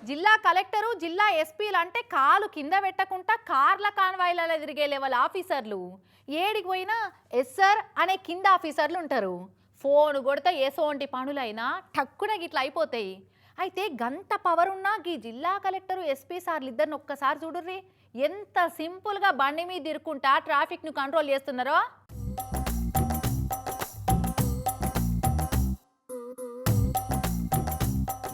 జిల్లా కలెక్టరు జిల్లా ఎస్పీలు అంటే కాలు కింద పెట్టకుండా కార్ల కాన్వాయ్లలో తిరిగే లెవెల్ ఆఫీసర్లు. ఏడికి పోయినా ఎస్ఆర్ అనే కింద ఆఫీసర్లు ఉంటారు. ఫోన్ కొడితే ఎసోంటి పనులైనా టక్కున గిట్లా అయిపోతాయి. అయితే గంత పవర్ ఉన్నా గీ జిల్లా కలెక్టరు ఎస్పీ సార్లు ఇద్దరిని ఒక్కసారి చూడుర్రి, ఎంత సింపుల్గా బండి మీద తిరుక్కుంటా ట్రాఫిక్ను కంట్రోల్ చేస్తున్నారో.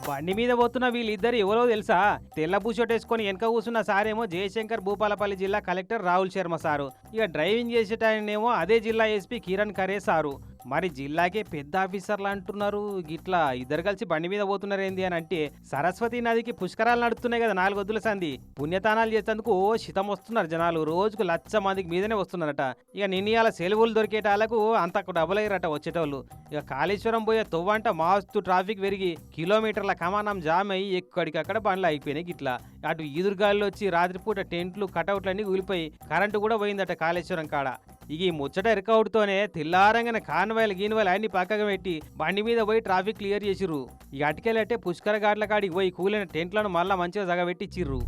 బండి మీద పోతున్న వీళ్ళిద్దరు ఎవరో తెలుసా? తెల్ల పూషోటేసుకొని వెనక కూర్చున్న సారేమో జయశంకర్ భూపాలపల్లి జిల్లా కలెక్టర్ రాహుల్ శర్మ సారు. ఇక డ్రైవింగ్ చేసేటనేమో అదే జిల్లా ఎస్పీ కిరణ్ ఖరే సారు. మరి జిల్లాకే పెద్ద ఆఫీసర్లు అంటున్నారు, గిట్లా ఇద్దరు కలిసి బండి మీద పోతున్నారు ఏంది అని అంటే, సరస్వతి నదికి పుష్కరాలు నడుస్తున్నాయి కదా 4 వద్దుల సంధి. పుణ్యతానాలు చేసేందుకు శితం వస్తున్నారు జనాలు, రోజుకు 1,00,000 మందికి మీదనే వస్తున్నారట. ఇక నిన్నయాల సెలవులు దొరికేటాలకు అంత డబ్బులు అయ్యారట వచ్చేటోళ్ళు. ఇక కాళేశ్వరం పోయే తొవ్వంట మాస్తు ట్రాఫిక్ పెరిగి కిలోమీటర్ల కమానం జామ్ అయ్యి ఎక్కడికక్కడ బండ్లు అయిపోయినాయి. గిట్లా అటు ఈదురుగాల్లో వచ్చి రాత్రిపూట టెంట్లు కటౌట్లన్నీ కూలిపోయి కరెంటు కూడా పోయిందట కాళేశ్వరం కాడ. ఇక ఈ ముచ్చట ఎరకౌట్తోనే తెల్లారంగానే కాన్వాయిలు గీన్వాయిలు అన్ని పక్కగా పెట్టి బండి మీద పోయి ట్రాఫిక్ క్లియర్ చేసిర్రు. ఇక అటుకెళ్ళట్టే పుష్కర ఘాట్ల కాడికి పోయి కూలిన టెంట్లను మళ్ళా మంచిగా జగబెట్టిచ్చిర్రు.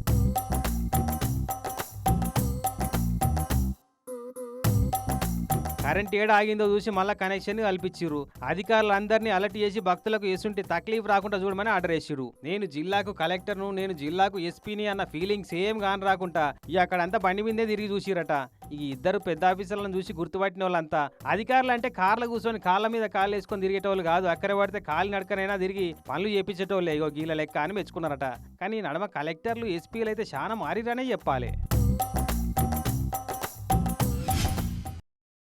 కరెంట్ ఏడ ఆగిందో చూసి మళ్ళా కనెక్షన్ కల్పించిర్రు. అధికారులందరినీ అలర్ట్ చేసి భక్తులకు ఎసుంటి తక్లీఫ్ రాకుండా చూడమని ఆర్డర్ వేసిర్రు. నేను జిల్లాకు కలెక్టర్ను, నేను జిల్లాకు ఎస్పీని అన్న ఫీలింగ్ సేమ్ గాని రాకుండా ఇక అక్కడంతా బండి మీదే తిరిగి చూసిరట. ఈ ఇద్దరు పెద్ద ఆఫీసర్లను చూసి గుర్తుపట్టిన వాళ్ళంతా అధికారులు అంటే కార్ల కూర్చొని కాళ్ళ మీద కాళ్ళు వేసుకొని తిరిగేటోళ్ళు కాదు, అక్కడ పడితే కాళ్ళు నడకనైనా తిరిగి పనులు చేపించేటోళ్ళే. ఇగో గీల లెక్క అని మెచ్చుకున్నారట. కానీ నడమ కలెక్టర్లు ఎస్పీలు అయితే చాలా మారిరనే చెప్పాలి.